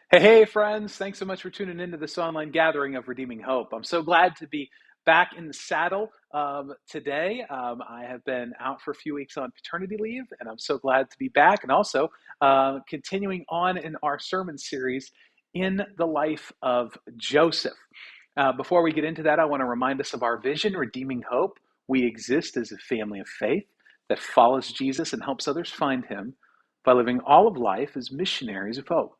Hey, friends. Thanks so much for tuning into this online gathering of Redeeming Hope. I'm so glad to be back in the saddle today. I have been out for a few weeks on paternity leave, and I'm so glad to be back and also continuing on in our sermon series in the life of Joseph. Before we get into that, I want to remind us of our vision, Redeeming Hope. We exist as a family of faith that follows Jesus and helps others find him by living all of life as missionaries of hope.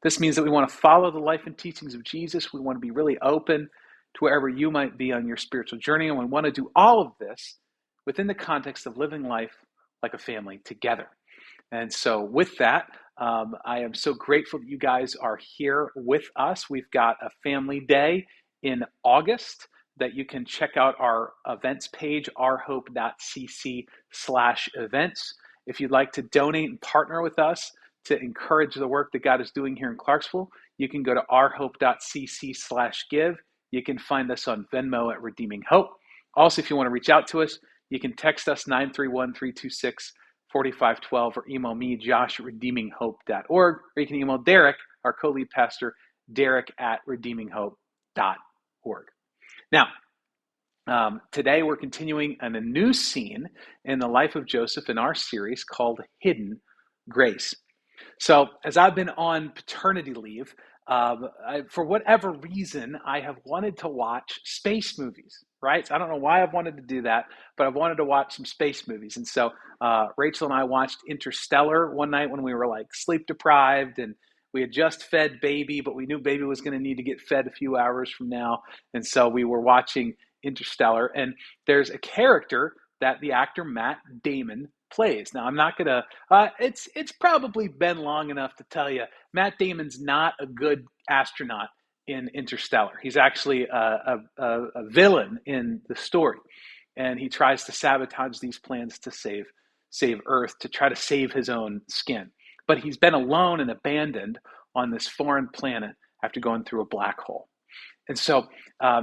This means that we want to follow the life and teachings of Jesus. We want to be really open to wherever you might be on your spiritual journey. And we want to do all of this within the context of living life like a family together. And so with that, I am so grateful that you guys are here with us. We've got a family day in August that you can check out our events page, ourhope.cc/events. If you'd like to donate and partner with us to encourage the work that God is doing here in Clarksville, you can go to ourhope.cc/give. You can find us on Venmo at Redeeming Hope. Also, if you want to reach out to us, you can text us 931-326-4512 or email me, Josh at redeeminghope.org, or you can email Derek, our co-lead pastor, Derek at redeeminghope.org. Now, today we're continuing on a new scene in the life of Joseph in our series called Hidden Grace. So as I've been on paternity leave, for whatever reason, I have wanted to watch space movies, right? So I don't know why I've wanted to do that, but I've wanted to watch some space movies. And so Rachel and I watched Interstellar one night when we were like sleep deprived, and we had just fed baby, but we knew baby was going to need to get fed a few hours from now. And so we were watching Interstellar, and there's a character that the actor Matt Damon plays. Now, I'm not going to, it's probably been long enough to tell you, Matt Damon's not a good astronaut in Interstellar. He's actually a villain in the story, and he tries to sabotage these plans to save Earth, to try to save his own skin. But he's been alone and abandoned on this foreign planet after going through a black hole. And so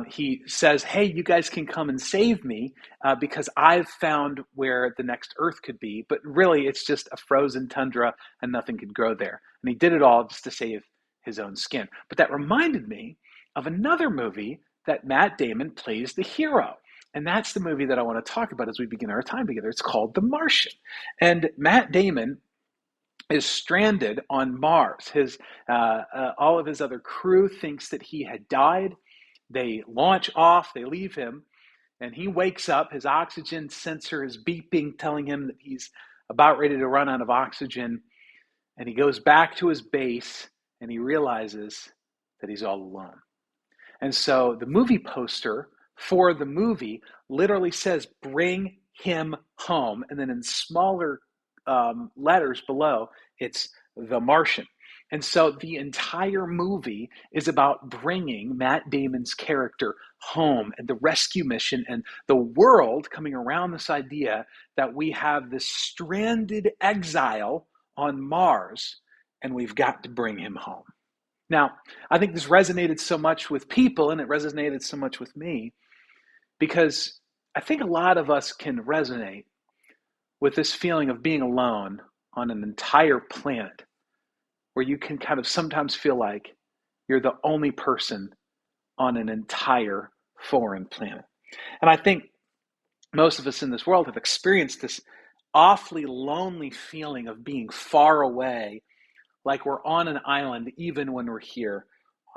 he says, hey, you guys can come and save me because I've found where the next Earth could be. But really, it's just a frozen tundra and nothing could grow there. And he did it all just to save his own skin. But that reminded me of another movie that Matt Damon plays the hero. And that's the movie that I want to talk about as we begin our time together. It's called The Martian. And Matt Damon is stranded on Mars. All of his other crew thinks that he had died. They launch off, they leave him, and he wakes up. His oxygen sensor is beeping, telling him that he's about ready to run out of oxygen. And he goes back to his base, and he realizes that he's all alone. And so the movie poster for the movie literally says, bring him home. And then in smaller letters below, it's The Martian. And so the entire movie is about bringing Matt Damon's character home and the rescue mission and the world coming around this idea that we have this stranded exile on Mars and we've got to bring him home. Now, I think this resonated so much with people, and it resonated so much with me because I think a lot of us can resonate with this feeling of being alone on an entire planet where you can kind of sometimes feel like you're the only person on an entire foreign planet. And I think most of us in this world have experienced this awfully lonely feeling of being far away, like we're on an island even when we're here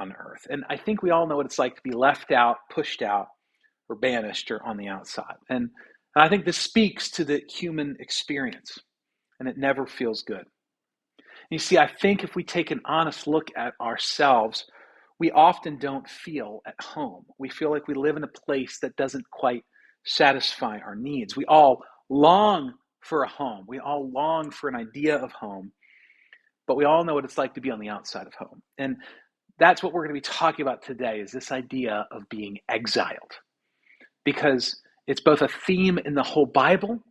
on Earth. And I think we all know what it's like to be left out, pushed out, or banished, or on the outside. And I think this speaks to the human experience, and it never feels good. You see, I think if we take an honest look at ourselves, we often don't feel at home. We feel like we live in a place that doesn't quite satisfy our needs. We all long for a home. We all long for an idea of home, but we all know what it's like to be on the outside of home. And that's what we're going to be talking about today, is this idea of being exiled. Because it's both a theme in the whole Bible.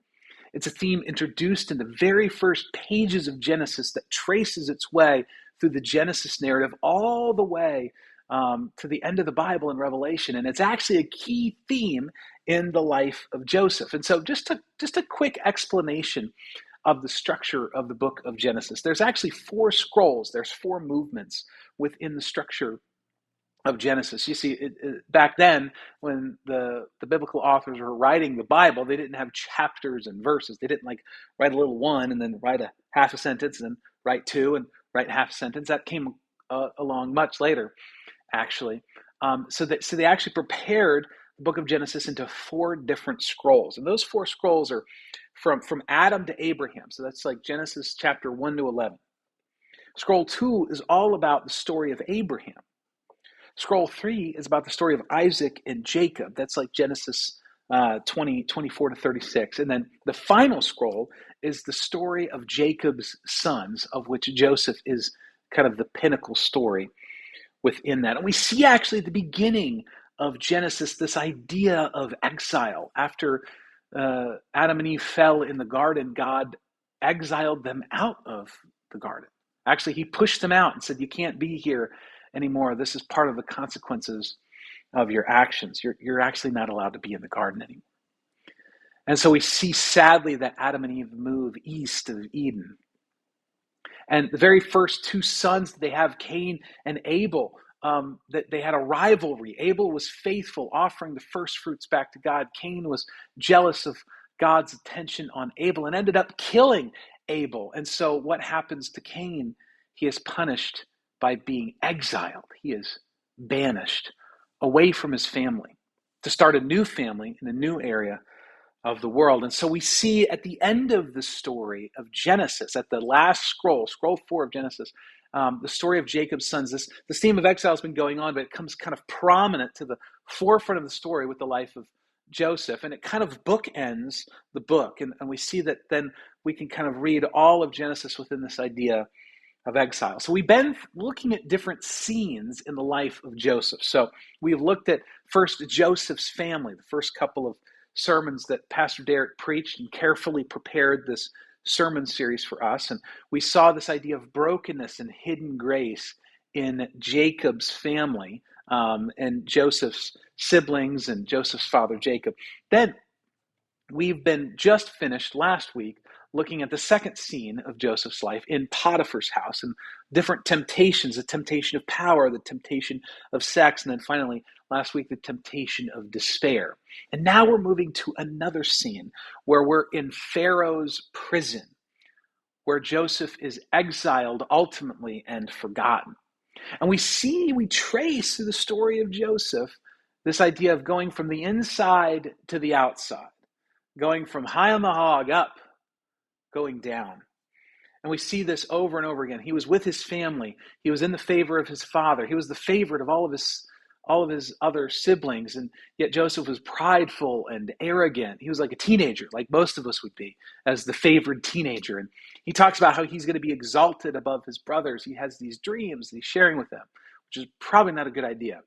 It's a theme introduced in the very first pages of Genesis that traces its way through the Genesis narrative all the way to the end of the Bible in Revelation. And it's actually a key theme in the life of Joseph. And so just a quick explanation of the structure of the book of Genesis. There's actually 4 scrolls. There's 4 movements within the structure of Genesis. You see, back then, when the biblical authors were writing the Bible, they didn't have chapters and verses. They didn't like write a little one and then write a half a sentence and then write two and write half a sentence. That came along much later, actually. So they actually prepared the book of Genesis into 4 different scrolls, and those 4 scrolls are from Adam to Abraham. So that's like Genesis chapter 1 to 11. Scroll 2 is all about the story of Abraham. Scroll 3 is about the story of Isaac and Jacob. That's like Genesis 24 to 36. And then the final scroll is the story of Jacob's sons, of which Joseph is kind of the pinnacle story within that. And we see actually at the beginning of Genesis this idea of exile. After Adam and Eve fell in the garden, God exiled them out of the garden. Actually, he pushed them out and said, you can't be here anymore. This is part of the consequences of your actions. You're actually not allowed to be in the garden anymore. And so we see sadly that Adam and Eve move east of Eden. And the very first 2 sons that they have, Cain and Abel, that they had a rivalry. Abel was faithful, offering the first fruits back to God. Cain was jealous of God's attention on Abel and ended up killing Abel. And so what happens to Cain? He is punished by being exiled. He is banished away from his family to start a new family in a new area of the world. And so we see at the end of the story of Genesis, at the last scroll 4 of Genesis, the story of Jacob's sons. This theme of exile has been going on, but it comes kind of prominent to the forefront of the story with the life of Joseph, and it kind of bookends the book. And we see that then we can kind of read all of Genesis within this idea of exile. So we've been looking at different scenes in the life of Joseph. So we've looked at first Joseph's family, the first couple of sermons that Pastor Derek preached and carefully prepared this sermon series for us. And we saw this idea of brokenness and hidden grace in Jacob's family and Joseph's siblings and Joseph's father Jacob. Then we've been just finished last week looking at the second scene of Joseph's life in Potiphar's house and different temptations, the temptation of power, the temptation of sex, and then finally last week the temptation of despair. And now we're moving to another scene where we're in Pharaoh's prison, where Joseph is exiled ultimately and forgotten. And we trace through the story of Joseph this idea of going from the inside to the outside, going from high on the hog up, going down. And we see this over and over again. He was with his family. He was in the favor of his father. He was the favorite of all of his other siblings. And yet Joseph was prideful and arrogant. He was like a teenager, like most of us would be, as the favored teenager. And he talks about how he's going to be exalted above his brothers. He has these dreams that he's sharing with them, which is probably not a good idea,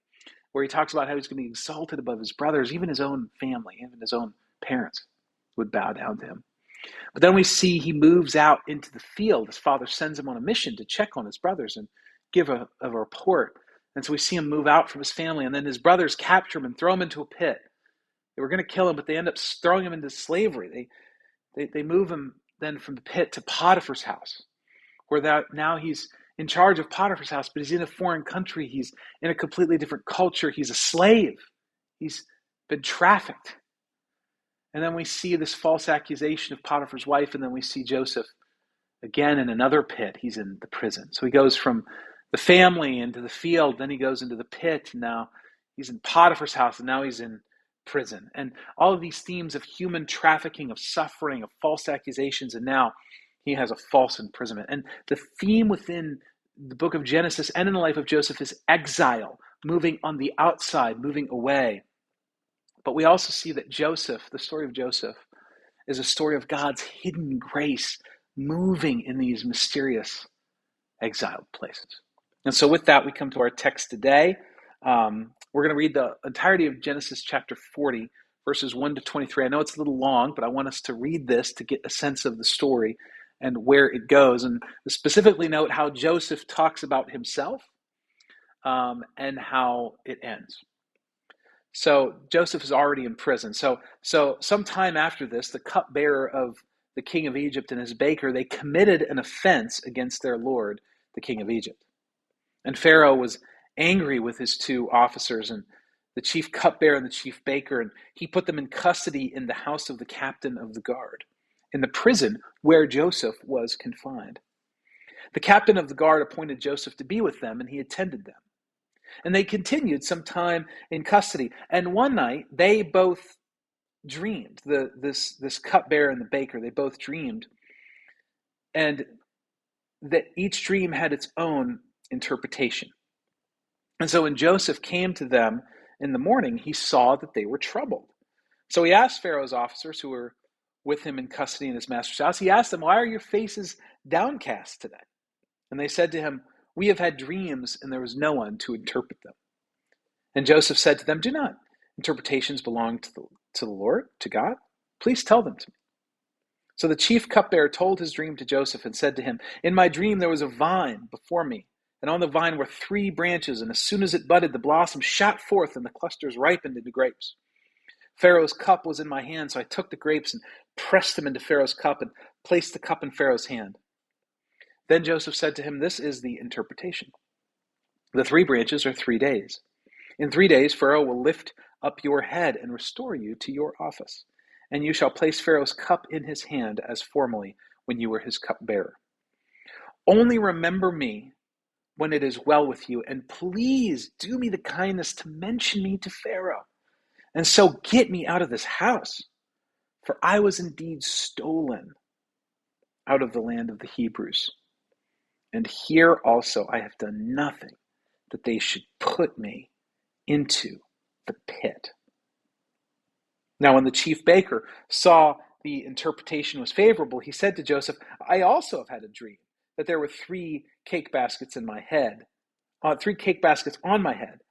where he talks about how he's going to be exalted above his brothers. Even his own family, even his own parents would bow down to him. But then we see he moves out into the field. His father sends him on a mission to check on his brothers and give a report. And so we see him move out from his family. And then his brothers capture him and throw him into a pit. They were going to kill him, but they end up throwing him into slavery. They move him then from the pit to Potiphar's house, where now he's in charge of Potiphar's house, but he's in a foreign country. He's in a completely different culture. He's a slave. He's been trafficked. And then we see this false accusation of Potiphar's wife, and then we see Joseph again in another pit. He's in the prison. So he goes from the family into the field, then he goes into the pit, and now he's in Potiphar's house, and now he's in prison. And all of these themes of human trafficking, of suffering, of false accusations, and now he has a false imprisonment. And the theme within the book of Genesis and in the life of Joseph is exile, moving on the outside, moving away. But we also see that Joseph, the story of Joseph, is a story of God's hidden grace moving in these mysterious exiled places. And so with that, we come to our text today. We're going to read the entirety of Genesis chapter 40, verses 1 to 23. I know it's a little long, but I want us to read this to get a sense of the story and where it goes. And specifically note how Joseph talks about himself and how it ends. So Joseph is already in prison. So sometime after this, the cupbearer of the king of Egypt and his baker, they committed an offense against their lord, the king of Egypt. And Pharaoh was angry with his two officers and the chief cupbearer and the chief baker, and he put them in custody in the house of the captain of the guard, in the prison where Joseph was confined. The captain of the guard appointed Joseph to be with them, and he attended them. And they continued some time in custody. And one night they both dreamed. This cupbearer and the baker, they both dreamed, and that each dream had its own interpretation. And so when Joseph came to them in the morning, he saw that they were troubled. So he asked Pharaoh's officers who were with him in custody in his master's house, he asked them, "Why are your faces downcast today?" And they said to him, "We have had dreams, and there was no one to interpret them." And Joseph said to them, "Do not interpretations belong to the Lord, to God? Please tell them to me." So the chief cupbearer told his dream to Joseph and said to him, "In my dream there was a vine before me, and on the vine were 3 branches, and as soon as it budded, the blossoms shot forth, and the clusters ripened into grapes. Pharaoh's cup was in my hand, so I took the grapes and pressed them into Pharaoh's cup and placed the cup in Pharaoh's hand." Then Joseph said to him, "This is the interpretation. The 3 branches are 3 days. In 3 days Pharaoh will lift up your head and restore you to your office, and you shall place Pharaoh's cup in his hand as formerly when you were his cupbearer. Only remember me when it is well with you, and please do me the kindness to mention me to Pharaoh, and so get me out of this house, for I was indeed stolen out of the land of the Hebrews. And here also I have done nothing that they should put me into the pit." Now when the chief baker saw the interpretation was favorable, he said to Joseph, "I also have had a dream that there were 3 cake baskets in my head, 3 cake baskets on my head.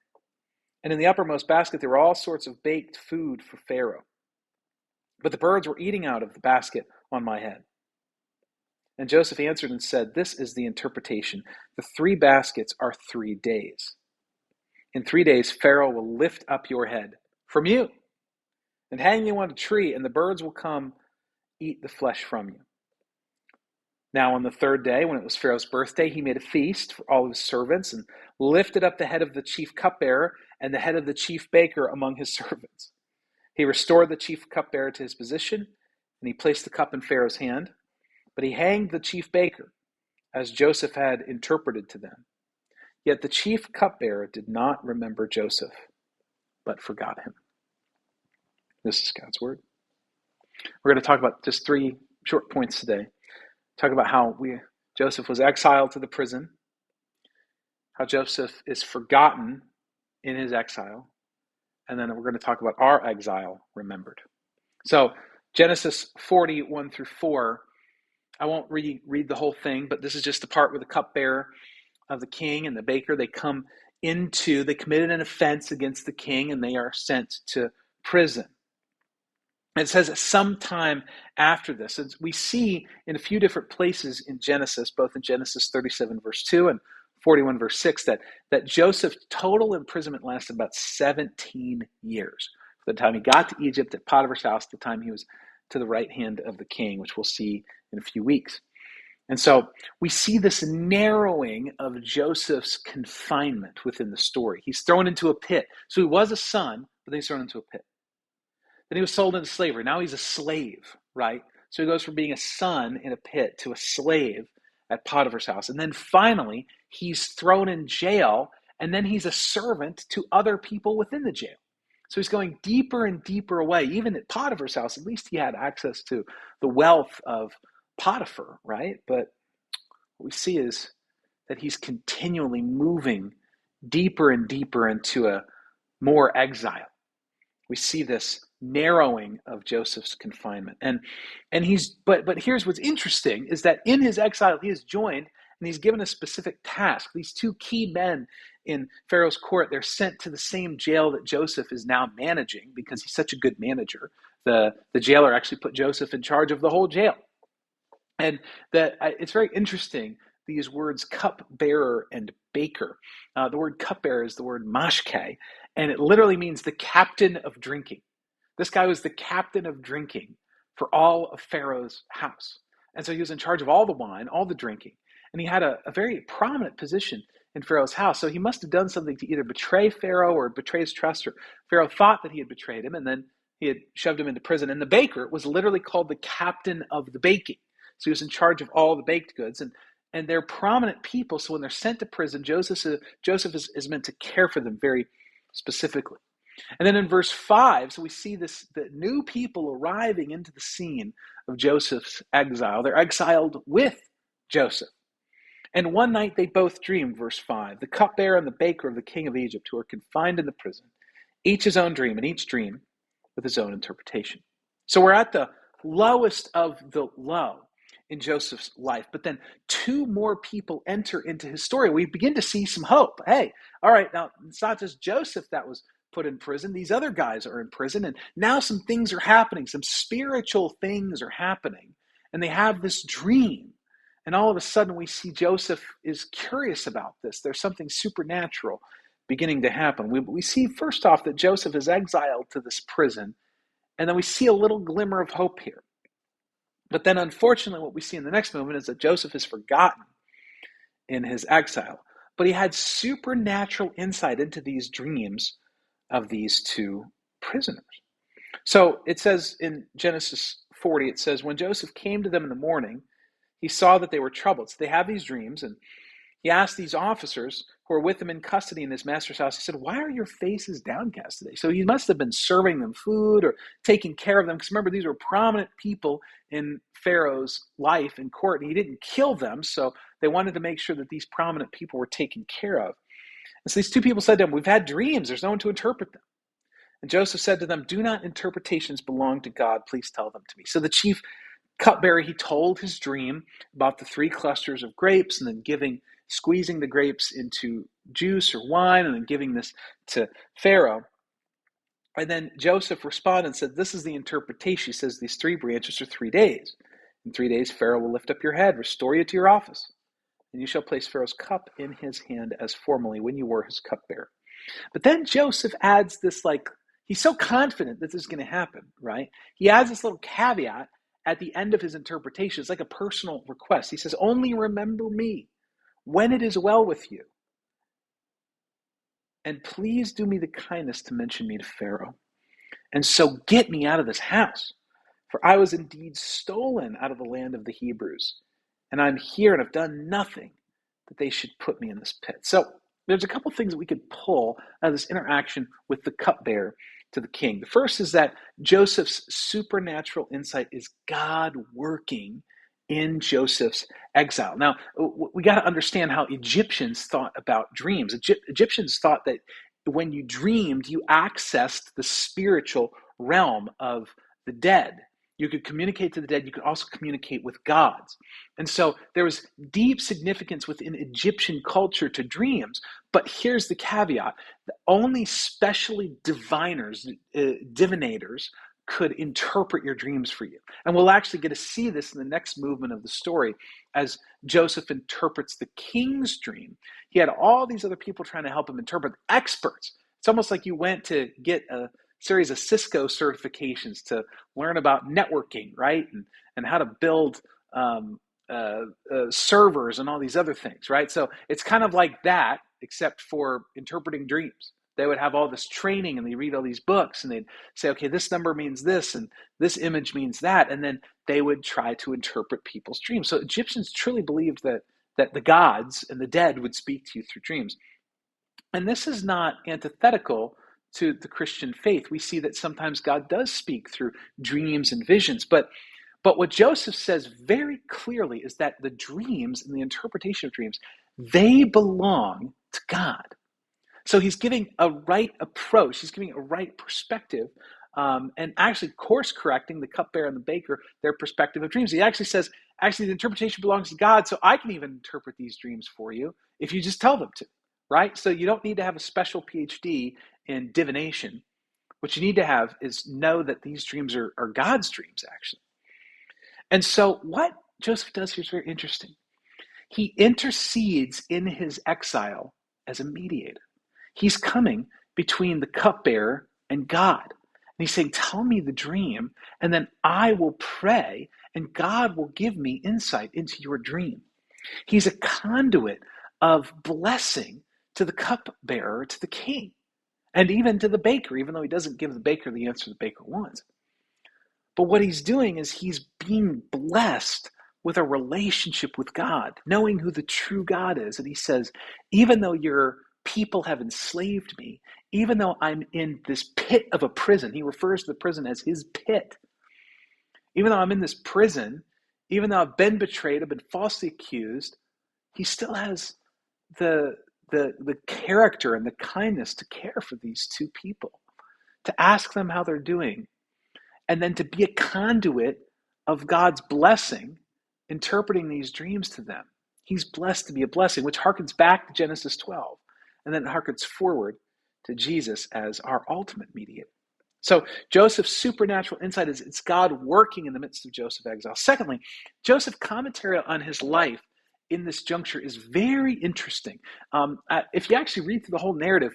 And in the uppermost basket there were all sorts of baked food for Pharaoh. But the birds were eating out of the basket on my head." And Joseph answered and said, "This is the interpretation. The 3 baskets are 3 days. In 3 days Pharaoh will lift up your head from you and hang you on a tree, and the birds will come eat the flesh from you." Now on the 3rd day, when it was Pharaoh's birthday, he made a feast for all of his servants and lifted up the head of the chief cupbearer and the head of the chief baker among his servants. He restored the chief cupbearer to his position, and he placed the cup in Pharaoh's hand. But he hanged the chief baker, as Joseph had interpreted to them. Yet the chief cupbearer did not remember Joseph, but forgot him. This is God's word. We're going to talk about just 3 short points today. Talk about how Joseph was exiled to the prison, how Joseph is forgotten in his exile, and then we're going to talk about our exile remembered. So Genesis 41 through 4, I won't read the whole thing, but this is just the part where the cupbearer of the king and the baker, they committed an offense against the king, and they are sent to prison. It says sometime after this. And we see in a few different places in Genesis, both in Genesis 37 verse 2 and 41 verse 6, that Joseph's total imprisonment lasted about 17 years. From the time he got to Egypt at Potiphar's house to the time he was to the right hand of the king, which we'll see in a few weeks. And so we see this narrowing of Joseph's confinement within the story. He's thrown into a pit. So he was a son, but then he's thrown into a pit. Then he was sold into slavery. Now he's a slave, right? So he goes from being a son in a pit to a slave at Potiphar's house. And then finally, he's thrown in jail, and then he's a servant to other people within the jail. So he's going deeper and deeper away. Even at Potiphar's house, at least he had access to the wealth of Potiphar, right? But what we see is that he's continually moving deeper and deeper into a more exile. We see this narrowing of Joseph's confinement. And but here's what's interesting is that in his exile, he is joined and he's given a specific task. These 2 key men in Pharaoh's court, they're sent to the same jail that Joseph is now managing because he's such a good manager. The jailer actually put Joseph in charge of the whole jail. And it's very interesting, these words cupbearer and baker. The word cupbearer is the word mashke, and it literally means the captain of drinking. This guy was the captain of drinking for all of Pharaoh's house. And so he was in charge of all the wine, all the drinking. and he had a very prominent position in Pharaoh's house. So he must have done something to either betray Pharaoh or betray his trust, or Pharaoh thought that he had betrayed him, and then he had shoved him into prison. And the baker was literally called the captain of the baking. So he was in charge of all the baked goods, and they're prominent people. So when they're sent to prison, Joseph is meant to care for them very specifically. And then in verse 5, so we see the new people arriving into the scene of Joseph's exile. They're exiled with Joseph. And one night they both dreamed, verse 5, the cupbearer and the baker of the king of Egypt, who are confined in the prison, each his own dream, and each dream with his own interpretation. So we're at the lowest of the low in Joseph's life. But then two more people enter into his story. We begin to see some hope. Hey, all right, now it's not just Joseph that was put in prison. These other guys are in prison, and now some things are happening. Some spiritual things are happening, and they have this dream. And all of a sudden we see Joseph is curious about this. There's something supernatural beginning to happen. We see first off that Joseph is exiled to this prison, and then we see a little glimmer of hope here. But then unfortunately what we see in the next moment is that Joseph is forgotten in his exile. But he had supernatural insight into these dreams of these two prisoners. So it says in Genesis 40, it says, when Joseph came to them in the morning, he saw that they were troubled. So they have these dreams, and he asked these officers who were with him in custody in his master's house, he said, why are your faces downcast today? So he must have been serving them food or taking care of them, because remember, these were prominent people in Pharaoh's life in court, and he didn't kill them, so they wanted to make sure that these prominent people were taken care of. And so these two people said to him, we've had dreams, there's no one to interpret them. And Joseph said to them, do not interpretations belong to God? Please tell them to me. So the chief cupbearer, he told his dream about the 3 clusters of grapes, and then squeezing the grapes into juice or wine, and then giving this to Pharaoh. And then Joseph responded and said, this is the interpretation. He says, these 3 branches are 3 days. In 3 days, Pharaoh will lift up your head, restore you to your office, and you shall place Pharaoh's cup in his hand as formerly when you were his cupbearer. But then Joseph adds this, he's so confident that this is going to happen, right? He adds this little caveat at the end of his interpretation. It's like a personal request. He says, only remember me when it is well with you. And please do me the kindness to mention me to Pharaoh. And so get me out of this house. For I was indeed stolen out of the land of the Hebrews. And I'm here and have done nothing that they should put me in this pit. So there's a couple things that we could pull out of this interaction with the cupbearer to the king. The first is that Joseph's supernatural insight is God working in Joseph's exile. Now, we got to understand how Egyptians thought about dreams. Egyptians thought that when you dreamed, you accessed the spiritual realm of the dead. You could communicate to the dead. You could also communicate with gods. And so there was deep significance within Egyptian culture to dreams. But here's the caveat. Only specially divinators could interpret your dreams for you. And we'll actually get to see this in the next movement of the story as Joseph interprets the king's dream. He had all these other people trying to help him interpret, experts. It's almost like you went to get a series of Cisco certifications to learn about networking, right? And how to build servers and all these other things, right? So it's kind of like that, except for interpreting dreams. They would have all this training, and they read all these books, and they'd say, okay, this number means this, and this image means that, and then they would try to interpret people's dreams. So Egyptians truly believed that the gods and the dead would speak to you through dreams. And this is not antithetical to the Christian faith. We see that sometimes God does speak through dreams and visions, but what Joseph says very clearly is that the dreams and the interpretation of dreams, they belong to God. So he's giving a right approach, he's giving a right perspective, and actually course correcting the cupbearer and the baker, their perspective of dreams. He actually says, the interpretation belongs to God, so I can even interpret these dreams for you if you just tell them to, right? So you don't need to have a special PhD in divination. What you need to have is know that these dreams are God's dreams, actually. And so what Joseph does here is very interesting. He intercedes in his exile as a mediator. He's coming between the cupbearer and God. And he's saying, tell me the dream, and then I will pray, and God will give me insight into your dream. He's a conduit of blessing to the cupbearer, to the king, and even to the baker, even though he doesn't give the baker the answer the baker wants. But what he's doing is he's being blessed with a relationship with God, knowing who the true God is. And he says, even though your people have enslaved me, even though I'm in this pit of a prison, he refers to the prison as his pit. Even though I'm in this prison, even though I've been betrayed, I've been falsely accused, he still has the character and the kindness to care for these two people, to ask them how they're doing, and then to be a conduit of God's blessing, interpreting these dreams to them. He's blessed to be a blessing, which harkens back to Genesis 12, and then it harkens forward to Jesus as our ultimate mediator. So Joseph's supernatural insight is it's God working in the midst of Joseph's exile. Secondly, Joseph's commentary on his life in this juncture is very interesting. If you actually read through the whole narrative,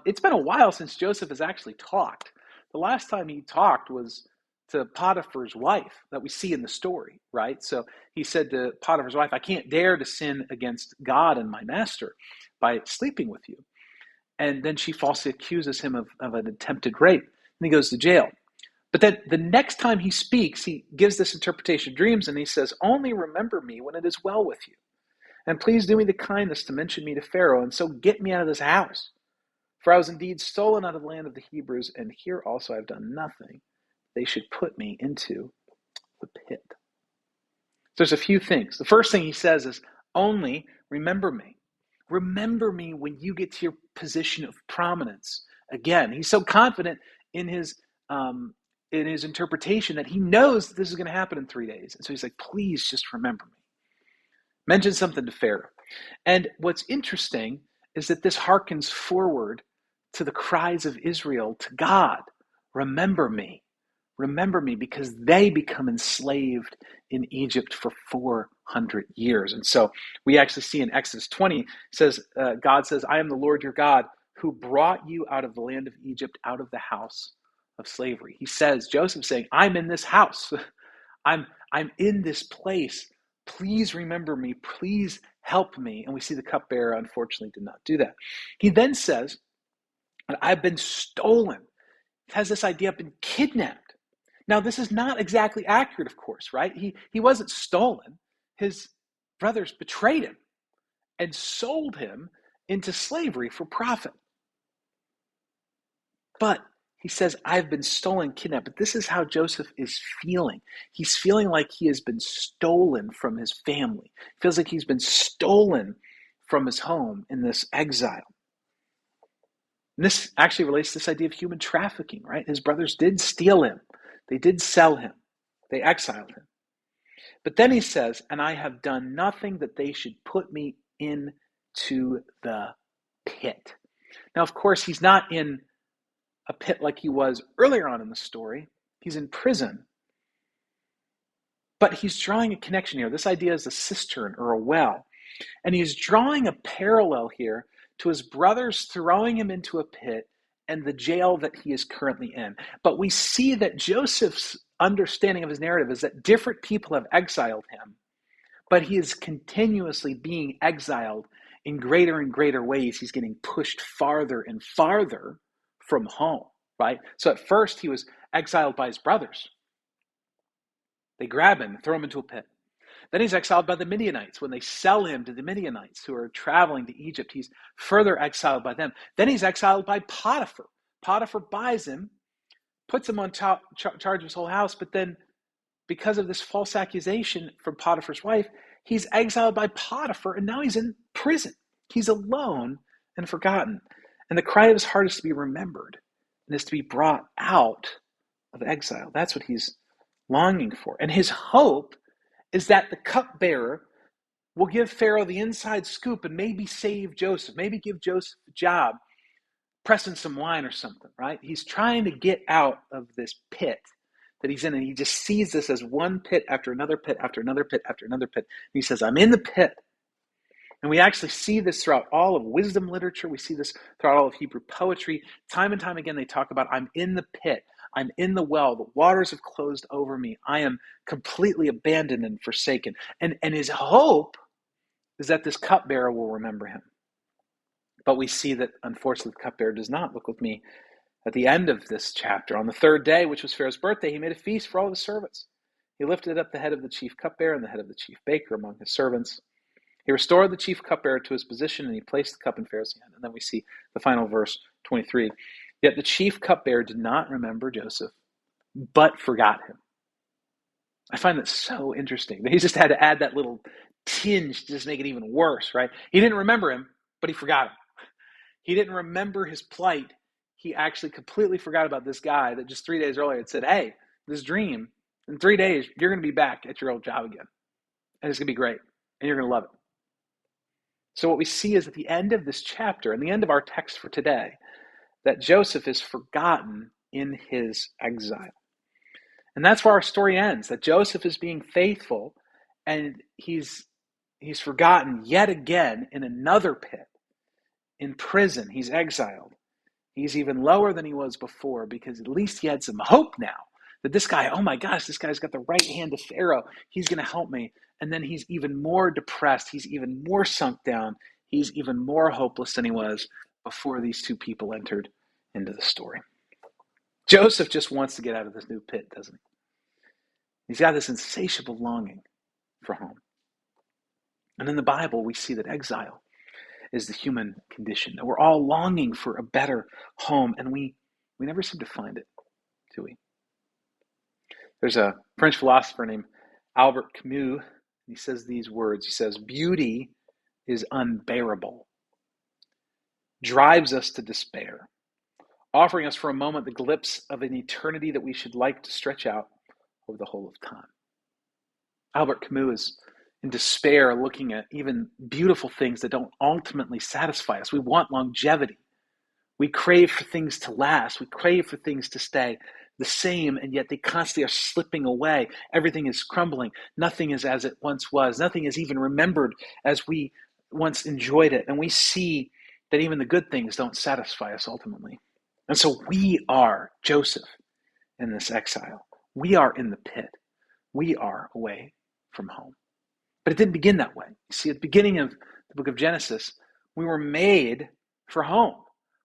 it's been a while since Joseph has actually talked. The last time he talked was to Potiphar's wife that we see in the story, right? So he said to Potiphar's wife, I can't dare to sin against God and my master by sleeping with you. And then she falsely accuses him of an attempted rape, and he goes to jail. But then the next time he speaks, he gives this interpretation of dreams, and he says, only remember me when it is well with you. And please do me the kindness to mention me to Pharaoh, and so get me out of this house. For I was indeed stolen out of the land of the Hebrews, and here also I have done nothing. They should put me into the pit. So there's a few things. The first thing he says is, only remember me. Remember me when you get to your position of prominence. Again, he's so confident in his interpretation that he knows that this is going to happen in 3 days. And so he's like, please just remember me. Mention something to Pharaoh. And what's interesting is that this harkens forward to the cries of Israel to God. Remember me, because they become enslaved in Egypt for 400 years. And so we actually see in Exodus 20, God says, I am the Lord your God who brought you out of the land of Egypt, out of the house of slavery. He says, Joseph saying, I'm in this house. I'm in this place. Please remember me. Please help me. And we see the cupbearer, unfortunately, did not do that. He then says, I've been stolen. It has this idea, I've been kidnapped. Now, this is not exactly accurate, of course, right? He wasn't stolen. His brothers betrayed him and sold him into slavery for profit. But he says, I've been stolen, kidnapped. But this is how Joseph is feeling. He's feeling like he has been stolen from his family. He feels like he's been stolen from his home in this exile. And this actually relates to this idea of human trafficking, right? His brothers did steal him. They did sell him. They exiled him. But then he says, and I have done nothing that they should put me into the pit. Now, of course, he's not in a pit like he was earlier on in the story. He's in prison. But he's drawing a connection here. This idea is a cistern or a well. And he's drawing a parallel here to his brothers throwing him into a pit and the jail that he is currently in. But we see that Joseph's understanding of his narrative is that different people have exiled him, but he is continuously being exiled in greater and greater ways. He's getting pushed farther and farther from home, right? So at first he was exiled by his brothers. They grab him and throw him into a pit. Then he's exiled by the Midianites. When they sell him to the Midianites who are traveling to Egypt, he's further exiled by them. Then he's exiled by Potiphar. Potiphar buys him, puts him on charge of his whole house, but then because of this false accusation from Potiphar's wife, he's exiled by Potiphar, and now he's in prison. He's alone and forgotten. And the cry of his heart is to be remembered and is to be brought out of exile. That's what he's longing for. And his hope is that the cupbearer will give Pharaoh the inside scoop and maybe save Joseph, maybe give Joseph a job, pressing some wine or something, right? He's trying to get out of this pit that he's in, and he just sees this as one pit after another pit after another pit after another pit. And he says, I'm in the pit. And we actually see this throughout all of wisdom literature. We see this throughout all of Hebrew poetry. Time and time again, they talk about, I'm in the pit. I'm in the well. The waters have closed over me. I am completely abandoned and forsaken. And his hope is that this cupbearer will remember him. But we see that, unfortunately, the cupbearer does not. Look with me at the end of this chapter. On the third day, which was Pharaoh's birthday, he made a feast for all his servants. He lifted up the head of the chief cupbearer and the head of the chief baker among his servants. He restored the chief cupbearer to his position, and he placed the cup in Pharaoh's hand. And then we see the final verse, 23. Yet the chief cupbearer did not remember Joseph, but forgot him. I find that so interesting. He just had to add that little tinge to just make it even worse, right? He didn't remember him, but he forgot him. He didn't remember his plight. He actually completely forgot about this guy that just 3 days earlier had said, hey, this dream, in 3 days, you're going to be back at your old job again. And it's going to be great. And you're going to love it. So what we see is at the end of this chapter, and the end of our text for today, that Joseph is forgotten in his exile. And that's where our story ends, that Joseph is being faithful, and he's forgotten yet again in another pit, in prison. He's exiled. He's even lower than he was before, because at least he had some hope now that this guy, oh my gosh, this guy's got the right hand of Pharaoh. He's going to help me. And then he's even more depressed. He's even more sunk down. He's even more hopeless than he was before these two people entered into the story. Joseph just wants to get out of this new pit, doesn't he? He's got this insatiable longing for home. And in the Bible, we see that exile is the human condition, that we're all longing for a better home, and we never seem to find it, do we? There's a French philosopher named Albert Camus, and he says these words. He says, beauty is unbearable, drives us to despair, offering us for a moment the glimpse of an eternity that we should like to stretch out over the whole of time. Albert Camus is in despair looking at even beautiful things that don't ultimately satisfy us. We want longevity. We crave for things to last. We crave for things to stay the same, and yet they constantly are slipping away. Everything is crumbling. Nothing is as it once was. Nothing is even remembered as we once enjoyed it. And we see that even the good things don't satisfy us ultimately. And so we are Joseph in this exile. We are in the pit. We are away from home. But it didn't begin that way. You see, at the beginning of the book of Genesis, we were made for home.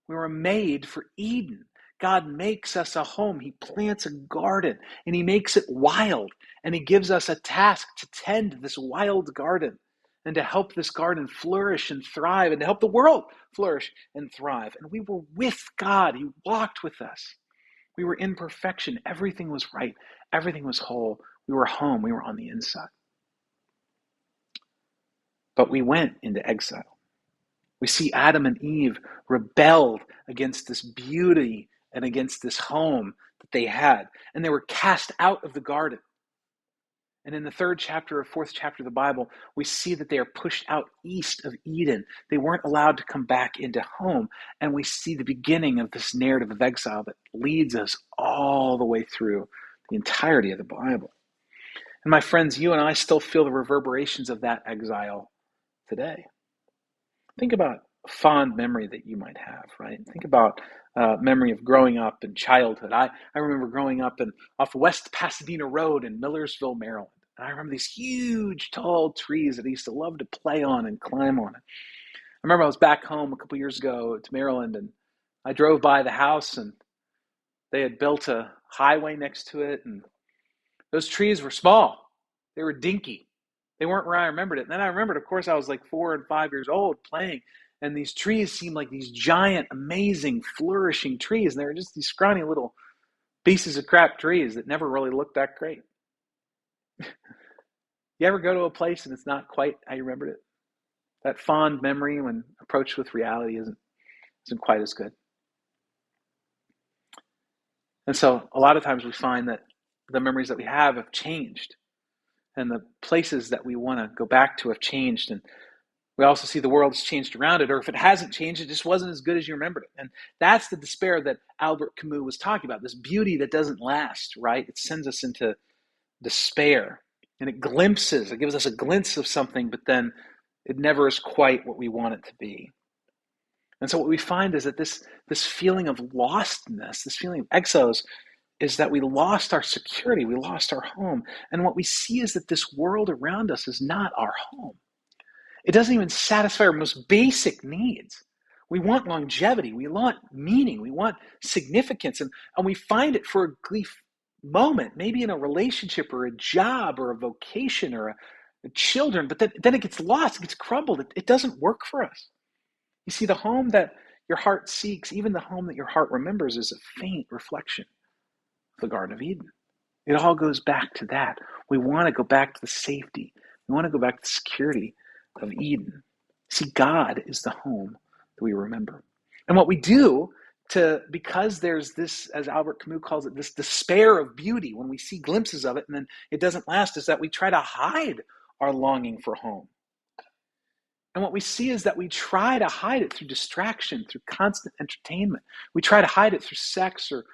We were made for Eden. God makes us a home. He plants a garden, and he makes it wild. And he gives us a task to tend this wild garden and to help this garden flourish and thrive, and to help the world flourish and thrive. And we were with God. He walked with us. We were in perfection. Everything was right. Everything was whole. We were home. We were on the inside. But we went into exile. We see Adam and Eve rebelled against this beauty and against this home that they had. And they were cast out of the garden. And in the third chapter or fourth chapter of the Bible, we see that they are pushed out east of Eden. They weren't allowed to come back into home. And we see the beginning of this narrative of exile that leads us all the way through the entirety of the Bible. And my friends, you and I still feel the reverberations of that exile today. Think about a fond memory that you might have, right? Think about memory of growing up in childhood. I remember growing up off West Pasadena Road in Millersville, Maryland. And I remember these huge, tall trees that I used to love to play on and climb on. I remember I was back home a couple years ago to Maryland, and I drove by the house, and they had built a highway next to it, and those trees were small. They were dinky. They weren't where I remembered it. And then I remembered, of course, I was like 4 and 5 years old playing, and these trees seemed like these giant, amazing, flourishing trees. And they were just these scrawny little pieces of crap trees that never really looked that great. You ever go to a place and it's not quite how you remembered it? That fond memory, when approached with reality, isn't quite as good. And so a lot of times we find that the memories that we have changed. And the places that we want to go back to have changed. And we also see the world has changed around it. Or if it hasn't changed, it just wasn't as good as you remembered it. And that's the despair that Albert Camus was talking about. This beauty that doesn't last, right? It sends us into despair. And it gives us a glimpse of something, but then it never is quite what we want it to be. And so what we find is that this feeling of lostness, this feeling of exile is that we lost our security, we lost our home. And what we see is that this world around us is not our home. It doesn't even satisfy our most basic needs. We want longevity, we want meaning, we want significance, and we find it for a brief moment, maybe in a relationship or a job or a vocation or children, but then it gets lost, it gets crumbled. It doesn't work for us. You see, the home that your heart seeks, even the home that your heart remembers, is a faint reflection of the Garden of Eden. It all goes back to that. We want to go back to the safety. We want to go back to the security of Eden. See, God is the home that we remember. And what we do because there's this, as Albert Camus calls it, this despair of beauty, when we see glimpses of it and then it doesn't last, is that we try to hide our longing for home. And what we see is that we try to hide it through distraction, through constant entertainment. We try to hide it through sex or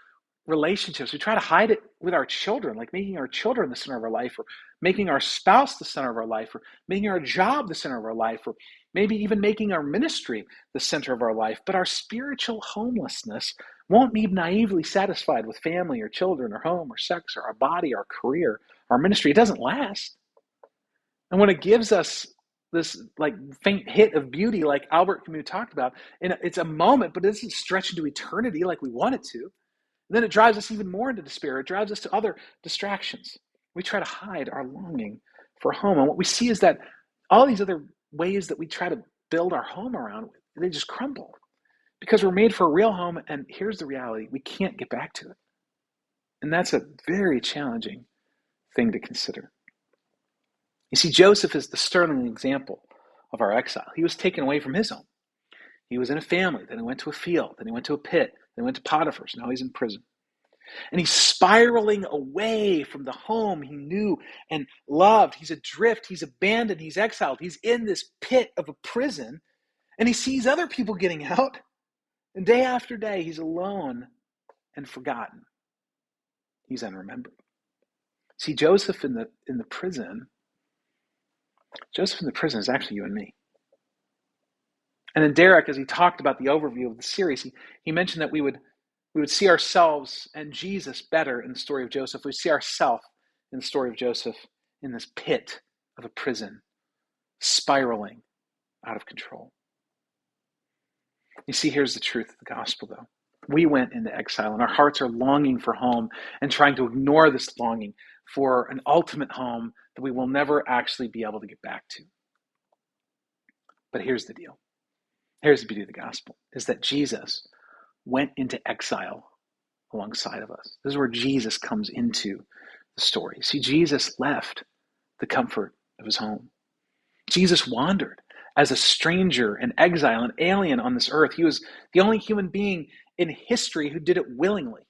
relationships. We try to hide it with our children, like making our children the center of our life, or making our spouse the center of our life, or making our job the center of our life, or maybe even making our ministry the center of our life. But our spiritual homelessness won't be naively satisfied with family or children or home or sex or our body, our career, our ministry. It doesn't last. And when it gives us this like faint hit of beauty, like Albert Camus talked about, and it's a moment, but it doesn't stretch into eternity like we want it to. And then it drives us even more into despair. It drives us to other distractions. We try to hide our longing for home. And what we see is that all these other ways that we try to build our home around, they just crumble. Because we're made for a real home, and here's the reality: we can't get back to it. And that's a very challenging thing to consider. You see, Joseph is the sterling example of our exile. He was taken away from his home. He was in a family, then he went to a field, then he went to a pit, then he went to Potiphar's, now he's in prison. And he's spiraling away from the home he knew and loved. He's adrift, he's abandoned, he's exiled. He's in this pit of a prison, and he sees other people getting out. And day after day, he's alone and forgotten. He's unremembered. See, Joseph in the prison is actually you and me. And then Derek, as he talked about the overview of the series, he mentioned that we would see ourselves and Jesus better in the story of Joseph. We see ourselves in the story of Joseph in this pit of a prison, spiraling out of control. You see, here's the truth of the gospel, though. We went into exile, and our hearts are longing for home and trying to ignore this longing for an ultimate home that we will never actually be able to get back to. But here's the deal. Here's the beauty of the gospel, is that Jesus went into exile alongside of us. This is where Jesus comes into the story. See, Jesus left the comfort of his home. Jesus wandered as a stranger, an exile, an alien on this earth. He was the only human being in history who did it willingly.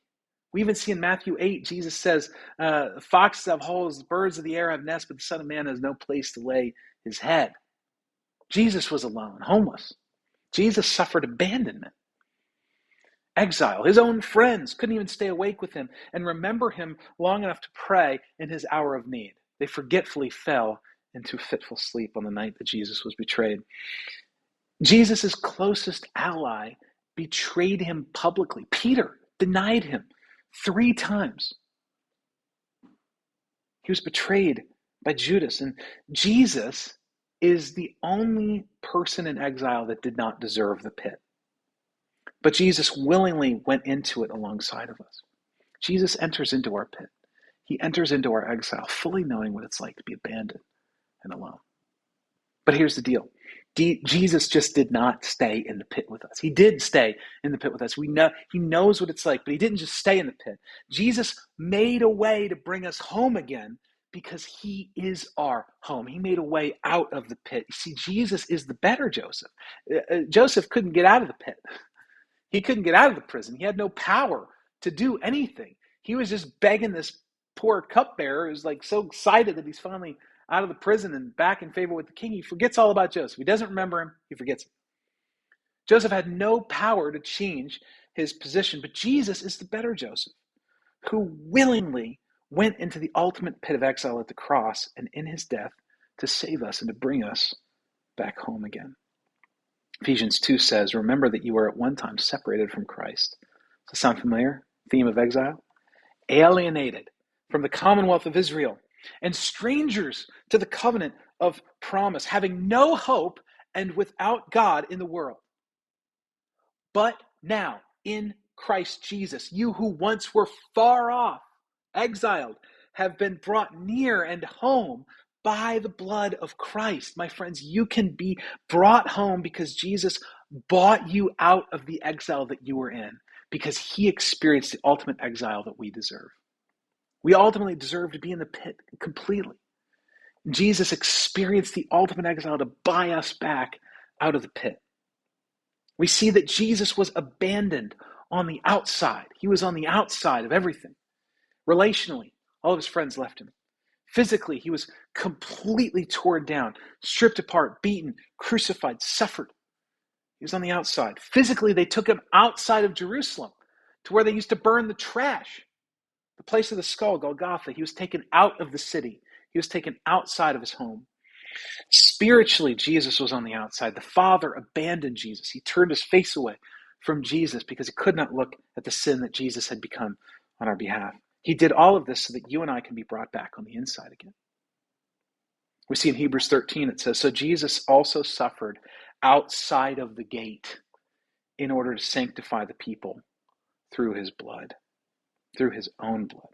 We even see in Matthew 8, Jesus says, foxes have holes, birds of the air have nests, but the Son of Man has no place to lay his head. Jesus was alone, homeless. Jesus suffered abandonment, exile. His own friends couldn't even stay awake with him and remember him long enough to pray in his hour of need. They forgetfully fell into fitful sleep on the night that Jesus was betrayed. Jesus' closest ally betrayed him publicly. Peter denied him 3 times. He was betrayed by Judas. And Jesus is the only person in exile that did not deserve the pit. But Jesus willingly went into it alongside of us. Jesus enters into our pit. He enters into our exile, fully knowing what it's like to be abandoned and alone. But here's the deal. Jesus just did not stay in the pit with us. He did stay in the pit with us. We know he knows what it's like, but he didn't just stay in the pit. Jesus made a way to bring us home again because he is our home. He made a way out of the pit. You see, Jesus is the better Joseph. Joseph couldn't get out of the pit. He couldn't get out of the prison. He had no power to do anything. He was just begging this poor cupbearer who's like so excited that he's finally out of the prison and back in favor with the king. He forgets all about Joseph. He doesn't remember him. He forgets him. Joseph had no power to change his position, but Jesus is the better Joseph, who willingly went into the ultimate pit of exile at the cross and in his death to save us and to bring us back home again. Ephesians 2 says, remember that you were at one time separated from Christ. Does that sound familiar? Theme of exile? alienated from the commonwealth of Israel, and strangers to the covenant of promise, having no hope and without God in the world. But now, in Christ Jesus, you who once were far off, exiled, have been brought near and home by the blood of Christ. My friends, you can be brought home because Jesus bought you out of the exile that you were in, because he experienced the ultimate exile that we deserve. We ultimately deserve to be in the pit completely. Jesus experienced the ultimate exile to buy us back out of the pit. We see that Jesus was abandoned on the outside. He was on the outside of everything. Relationally, all of his friends left him. Physically, he was completely torn down, stripped apart, beaten, crucified, suffered. He was on the outside. Physically, they took him outside of Jerusalem to where they used to burn the trash. The place of the skull, Golgotha. He was taken out of the city. He was taken outside of his home. Spiritually, Jesus was on the outside. The Father abandoned Jesus. He turned his face away from Jesus because he could not look at the sin that Jesus had become on our behalf. He did all of this so that you and I can be brought back on the inside again. We see in Hebrews 13, it says, so Jesus also suffered outside of the gate in order to sanctify the people through his blood, through his own blood.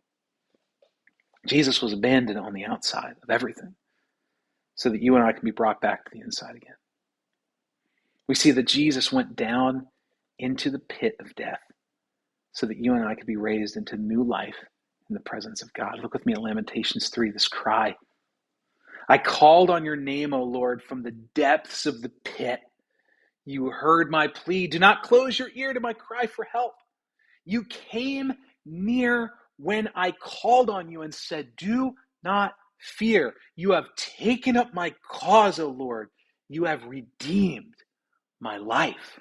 Jesus was abandoned on the outside of everything so that you and I can be brought back to the inside again. We see that Jesus went down into the pit of death so that you and I could be raised into new life in the presence of God. Look with me at Lamentations 3, this cry. I called on your name, O Lord, from the depths of the pit. You heard my plea. Do not close your ear to my cry for help. You came near when I called on you and said, do not fear. You have taken up my cause, O Lord. You have redeemed my life.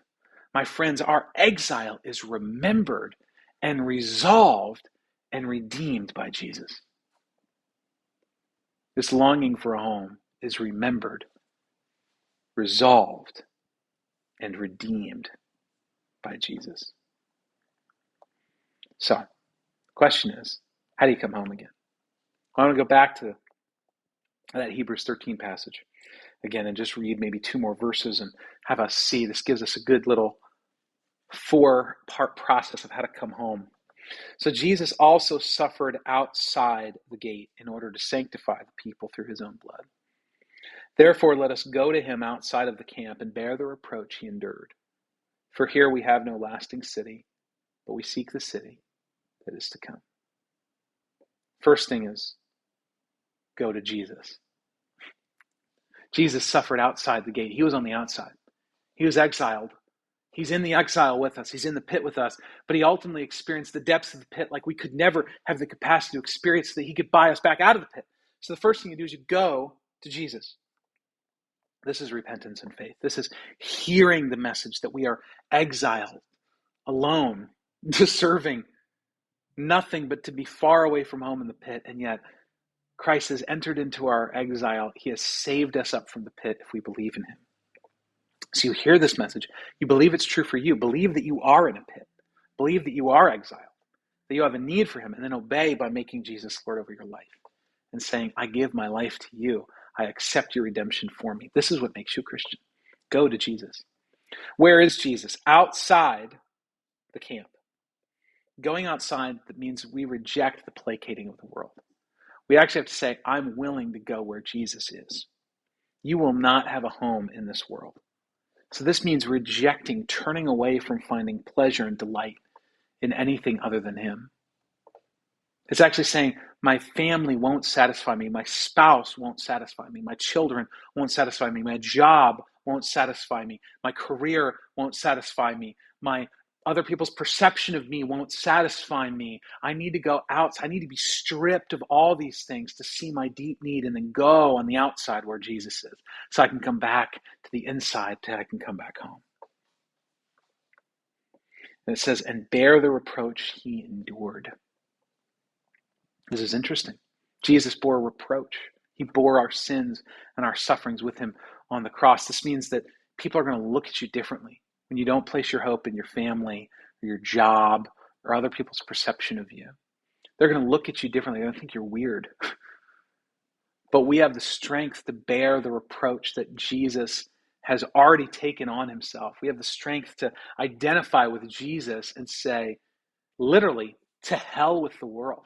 My friends, our exile is remembered and resolved and redeemed by Jesus. This longing for a home is remembered, resolved, and redeemed by Jesus. So, the question is, how do you come home again? I want to go back to that Hebrews 13 passage again and just read maybe 2 more verses and have us see. This gives us a good little 4-part process of how to come home. So Jesus also suffered outside the gate in order to sanctify the people through his own blood. Therefore, let us go to him outside of the camp and bear the reproach he endured. For here we have no lasting city, but we seek the city that is to come. First thing is, go to Jesus. Jesus suffered outside the gate. He was on the outside. He was exiled. He's in the exile with us. He's in the pit with us. But he ultimately experienced the depths of the pit like we could never have the capacity to experience, that he could buy us back out of the pit. So the first thing you do is you go to Jesus. This is repentance and faith. This is hearing the message that we are exiled, alone, deserving nothing but to be far away from home in the pit. And yet Christ has entered into our exile. He has saved us up from the pit if we believe in him. So you hear this message. You believe it's true for you. Believe that you are in a pit. Believe that you are exiled, that you have a need for him, and then obey by making Jesus Lord over your life and saying, I give my life to you. I accept your redemption for me. This is what makes you a Christian. Go to Jesus. Where is Jesus? Outside the camp. Going outside, that means we reject the placating of the world. We actually have to say, I'm willing to go where Jesus is. You will not have a home in this world. So this means rejecting, turning away from finding pleasure and delight in anything other than him. It's actually saying, my family won't satisfy me, my spouse won't satisfy me, my children won't satisfy me, my job won't satisfy me, my career won't satisfy me, my other people's perception of me won't satisfy me. I need to go out. I need to be stripped of all these things to see my deep need and then go on the outside where Jesus is so I can come back to the inside so I can come back home. And it says, and bear the reproach he endured. This is interesting. Jesus bore reproach. He bore our sins and our sufferings with him on the cross. This means that people are going to look at you differently when you don't place your hope in your family or your job or other people's perception of you. They're going to look at you differently. They're going to think you're weird. But we have the strength to bear the reproach that Jesus has already taken on himself. We have the strength to identify with Jesus and say, literally, to hell with the world.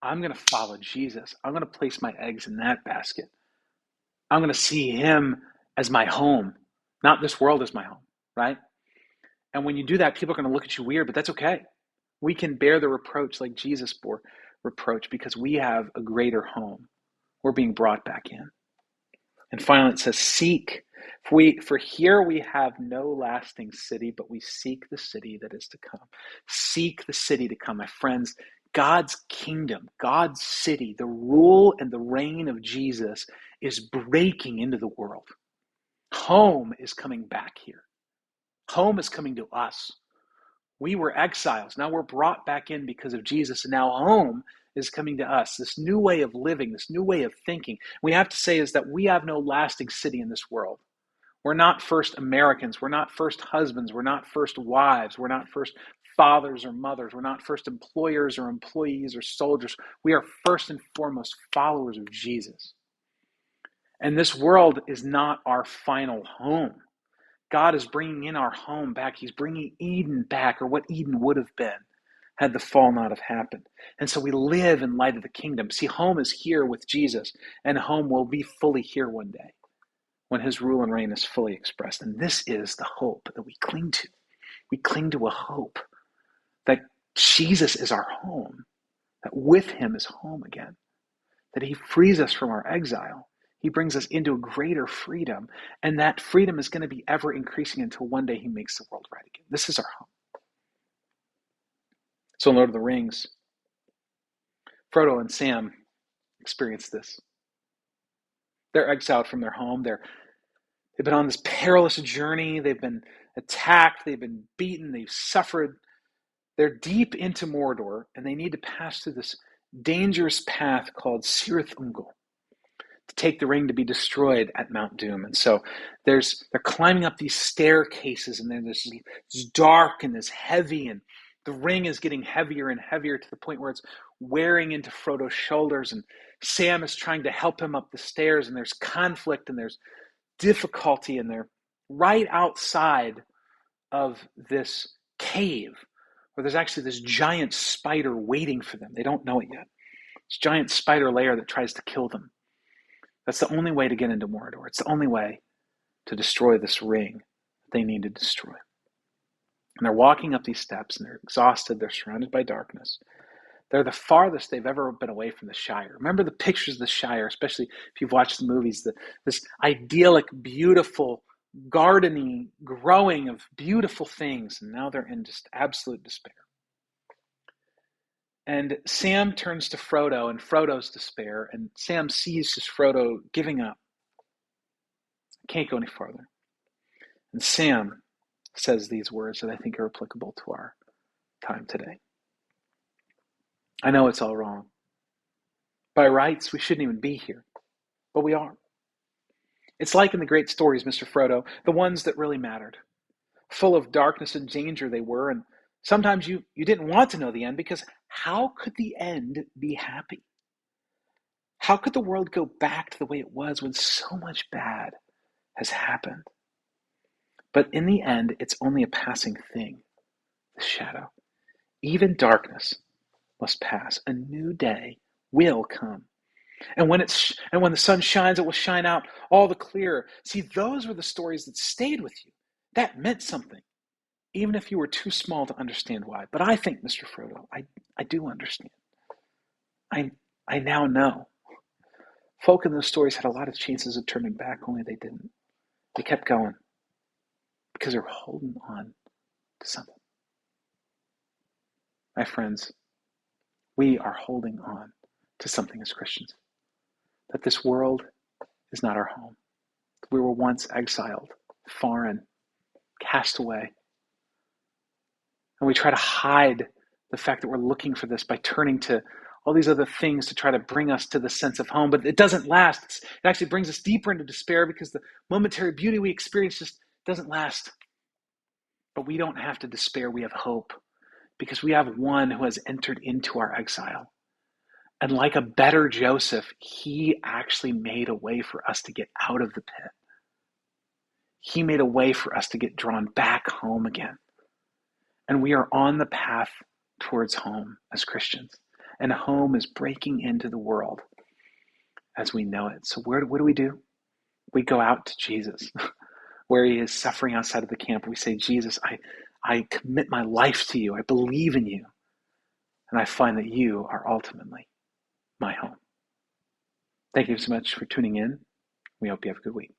I'm going to follow Jesus. I'm going to place my eggs in that basket. I'm going to see him as my home, not this world as my home, right? And when you do that, people are going to look at you weird, but that's okay. We can bear the reproach like Jesus bore reproach because we have a greater home. We're being brought back in. And finally, it says, seek. For here we have no lasting city, but we seek the city that is to come. Seek the city to come. My friends, God's kingdom, God's city, the rule and the reign of Jesus is breaking into the world. Home is coming back here. Home is coming to us. We were exiles. Now we're brought back in because of Jesus. And now home is coming to us. This new way of living, this new way of thinking. We have to say is that we have no lasting city in this world. We're not first Americans. We're not first husbands. We're not first wives. We're not first fathers or mothers. We're not first employers or employees or soldiers. We are first and foremost followers of Jesus. And this world is not our final home. God is bringing in our home back. He's bringing Eden back, or what Eden would have been had the fall not have happened. And so we live in light of the kingdom. See, home is here with Jesus, and home will be fully here one day when his rule and reign is fully expressed. And this is the hope that we cling to. We cling to a hope that Jesus is our home, that with him is home again, that he frees us from our exile. He brings us into a greater freedom, and that freedom is going to be ever increasing until one day he makes the world right again. This is our home. So in Lord of the Rings, Frodo and Sam experience this. They're exiled from their home. They've been on this perilous journey. They've been attacked. They've been beaten. They've suffered. They're deep into Mordor, and they need to pass through this dangerous path called Cirith Ungol to take the ring to be destroyed at Mount Doom. And so they're climbing up these staircases, and there's this dark and this heavy, and the ring is getting heavier and heavier to the point where it's wearing into Frodo's shoulders, and Sam is trying to help him up the stairs, and there's conflict and there's difficulty, and they're right outside of this cave where there's actually this giant spider waiting for them. They don't know it yet. This giant spider lair that tries to kill them. That's the only way to get into Mordor. It's the only way to destroy this ring that they need to destroy. And they're walking up these steps, and they're exhausted. They're surrounded by darkness. They're the farthest they've ever been away from the Shire. Remember the pictures of the Shire, especially if you've watched the movies, this idyllic, beautiful, gardening, growing of beautiful things. And now they're in just absolute despair. And Sam turns to Frodo in Frodo's despair, and Sam sees just Frodo giving up. Can't go any farther. And Sam says these words that I think are applicable to our time today. I know it's all wrong. By rights, we shouldn't even be here, but we are. It's like in the great stories, Mr. Frodo, the ones that really mattered. Full of darkness and danger they were, and sometimes you didn't want to know the end, because how could the end be happy? How could the world go back to the way it was when so much bad has happened? But in the end, it's only a passing thing, the shadow. Even darkness must pass. A new day will come. And when the sun shines, it will shine out all the clearer. See, those were the stories that stayed with you. That meant something, even if you were too small to understand why. But I think, Mr. Frodo, I do understand. I now know. Folk in those stories had a lot of chances of turning back, only they didn't. They kept going because they were holding on to something. My friends, we are holding on to something as Christians. That this world is not our home. We were once exiled, foreign, cast away. And we try to hide the fact that we're looking for this by turning to all these other things to try to bring us to the sense of home. But it doesn't last. It actually brings us deeper into despair because the momentary beauty we experience just doesn't last. But we don't have to despair. We have hope. because we have one who has entered into our exile. And like a better Joseph, he actually made a way for us to get out of the pit. He made a way for us to get drawn back home again. And we are on the path towards home as Christians. And home is breaking into the world as we know it. So what do? We go out to Jesus, where he is suffering outside of the camp. We say, Jesus, I commit my life to you. I believe in you. And I find that you are ultimately my home. Thank you so much for tuning in. We hope you have a good week.